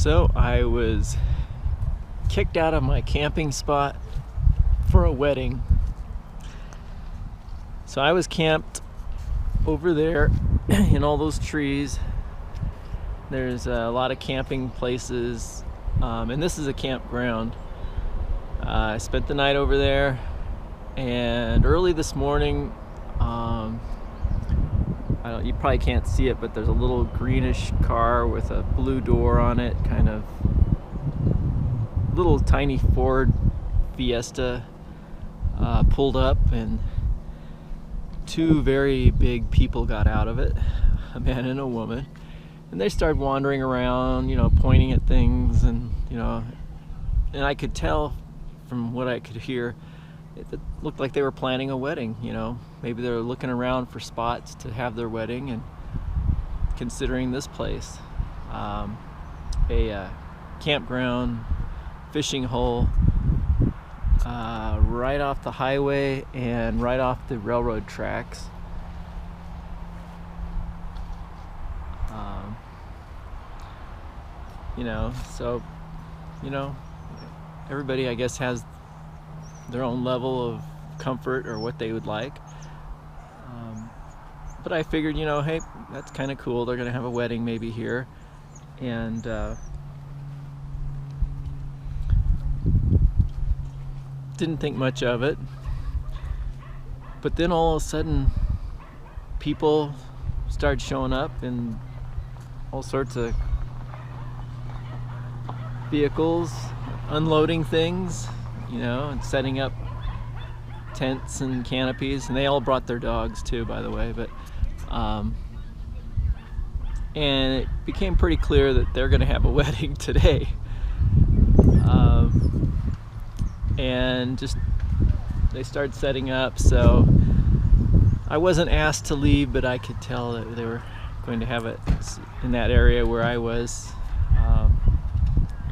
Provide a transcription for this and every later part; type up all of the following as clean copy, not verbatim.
So I was kicked out of my camping spot for a wedding. So I was camped over there in all those trees. There's a lot of camping places, and this is a campground. I spent the night over there, and early this morning, you probably can't see it, but there's a little greenish car with a blue door on it, kind of little tiny Ford Fiesta pulled up, and two very big people got out of it, a man and a woman, and they started wandering around, pointing at things, and and I could tell from what I could hear, it looked like they were planning a wedding. Maybe they were looking around for spots to have their wedding and considering this place a campground, fishing hole, right off the highway and right off the railroad tracks. So everybody, I guess, has their own level of comfort or what they would like. But I figured, hey, that's kind of cool. They're going to have a wedding maybe here. And didn't think much of it. But then all of a sudden, people started showing up in all sorts of vehicles, unloading things, and setting up tents and canopies, and they all brought their dogs too, by the way. But and it became pretty clear that they're going to have a wedding today, and just they started setting up. So I wasn't asked to leave, but I could tell that they were going to have it in that area where I was,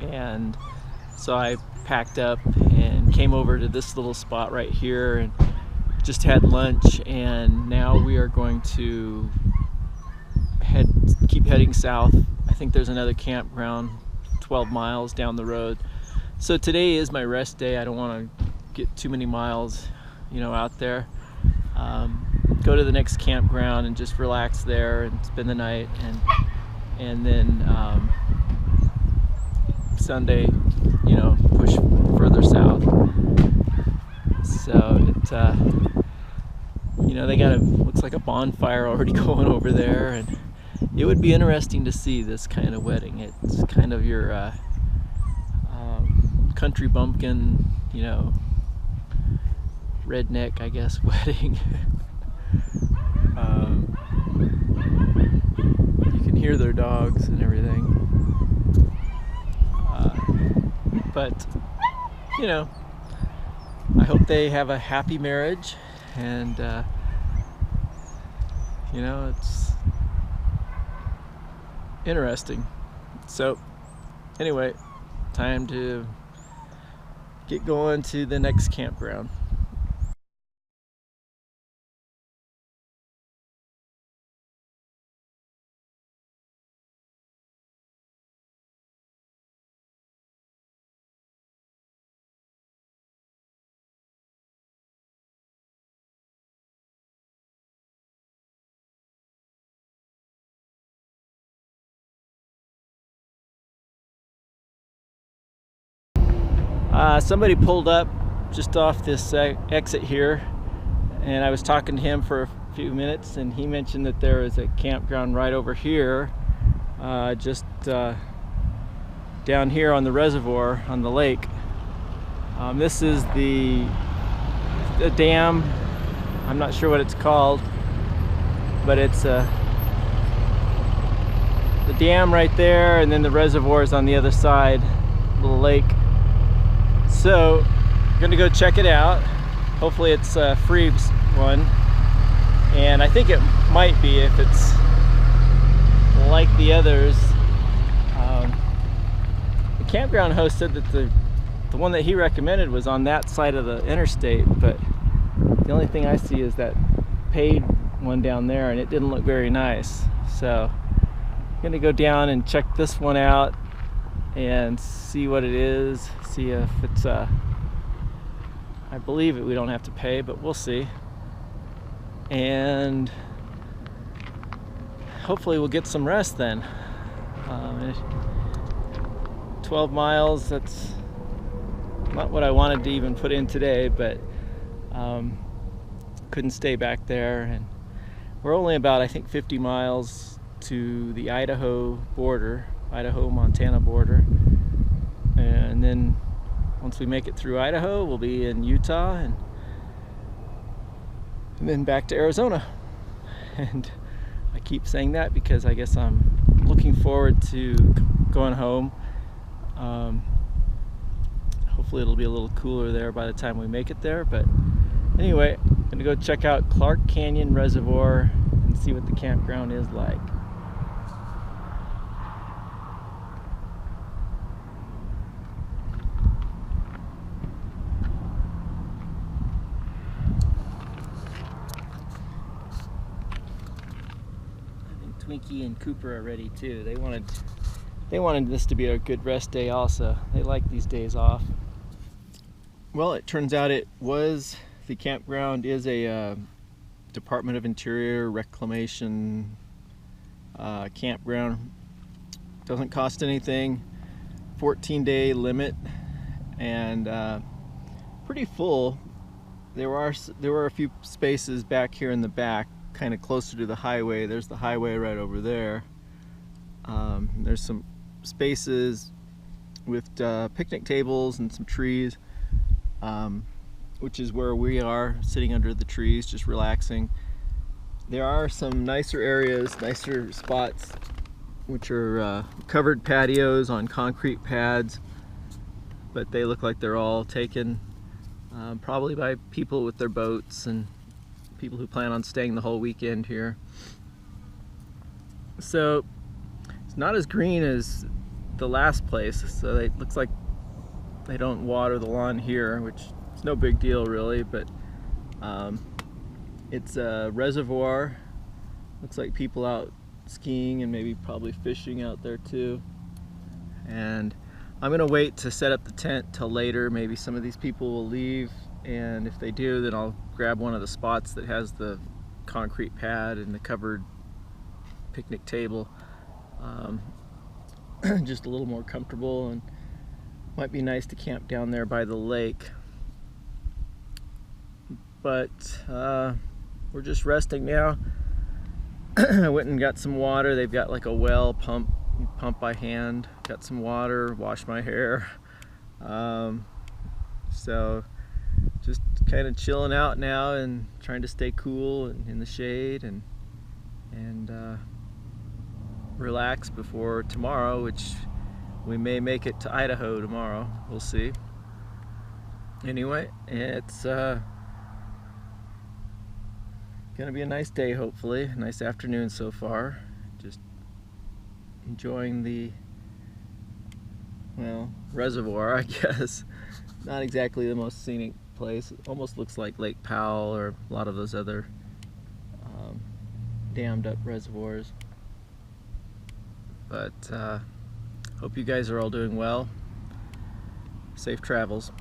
and so I packed up and came over to this little spot right here and just had lunch, and now we are going to keep heading south. I think there's another campground 12 miles down the road. So today is my rest day. I don't want to get too many miles out there. Go to the next campground and just relax there and spend the night, and then Sunday, push further south. So they got looks like a bonfire already going over there, and it would be interesting to see this kind of wedding. It's kind of your country bumpkin, redneck, I guess, wedding. You can hear their dogs and everything. But I hope they have a happy marriage, and it's interesting. So anyway, time to get going to the next campground. Somebody pulled up just off this exit here, and I was talking to him for a few minutes, and he mentioned that there is a campground right over here, just down here on the reservoir on the lake. This is the dam. I'm not sure what it's called, but it's the dam right there, and then the reservoir is on the other side, little lake. So I'm gonna go check it out. Hopefully it's a free one, and I think it might be if it's like the others. The campground host said that the one that he recommended was on that side of the interstate, but the only thing I see is that paid one down there, and it didn't look very nice. So I'm gonna go down and check this one out and see what it is, see if it's I believe we don't have to pay, but we'll see. And hopefully we'll get some rest then. 12 miles, that's not what I wanted to even put in today, but couldn't stay back there. And we're only about, I think, 50 miles to the Idaho-Montana border. And then once we make it through Idaho, we'll be in Utah, and then back to Arizona. And I keep saying that because I guess I'm looking forward to going home. Hopefully it'll be a little cooler there by the time we make it there. But anyway, I'm gonna go check out Clark Canyon Reservoir and see what the campground is like. Twinkie and Cooper are ready too. They wanted this to be a good rest day also. They like these days off. Well, it turns out the campground is a Department of Interior reclamation campground. Doesn't cost anything. 14-day limit, and pretty full. There were a few spaces back here in the back, kind of closer to the highway. There's the highway right over there. There's some spaces with picnic tables and some trees, which is where we are, sitting under the trees, just relaxing. There are some nicer areas, nicer spots, which are covered patios on concrete pads, but they look like they're all taken, probably by people with their boats and people who plan on staying the whole weekend here. So it's not as green as the last place, so it looks like they don't water the lawn here, which is no big deal really, but it's a reservoir. Looks like people out skiing and maybe probably fishing out there too. And I'm gonna wait to set up the tent till later. Maybe some of these people will leave, and if they do, then I'll grab one of the spots that has the concrete pad and the covered picnic table. Just a little more comfortable, and might be nice to camp down there by the lake. But we're just resting now. I went and got some water. They've got like a well pump, you pump by hand. Got some water, washed my hair. So just kind of chilling out now and trying to stay cool and in the shade and relax before tomorrow, which we may make it to Idaho tomorrow. We'll see. Anyway, it's gonna be a nice day, hopefully. A nice afternoon so far. Just enjoying the, well, reservoir, I guess. Not exactly the most scenic place. It almost looks like Lake Powell or a lot of those other dammed up reservoirs. But hope you guys are all doing well. Safe travels.